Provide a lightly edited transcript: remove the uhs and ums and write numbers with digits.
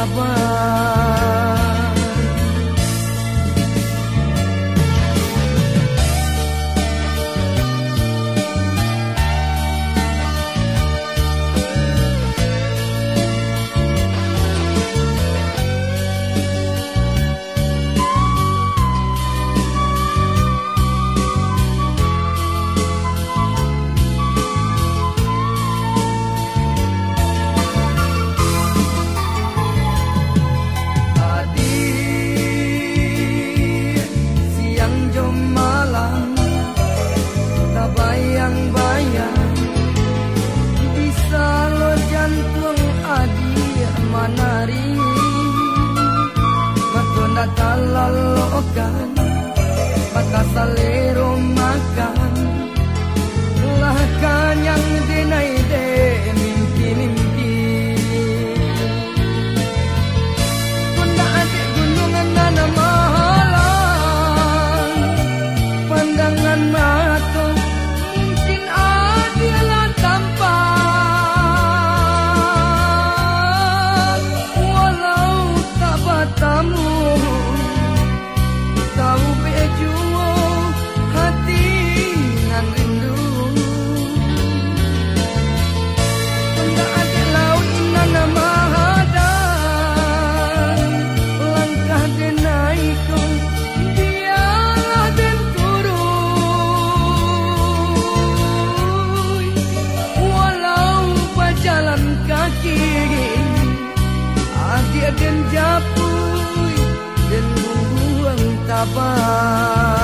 taban. Bayang-bayang bisa lo jantung adi manari matunda talalokan mata salero makan lah kanyang dinai de mimpi-mimpi tunda adik gunungan nana mahalang pandangan mata tamu tahu bejuo hati nan rindu tunda ada laut nan mahadan langkah denai ko biarlah den turun walau berjalan kaki adik den japu dan buang taban.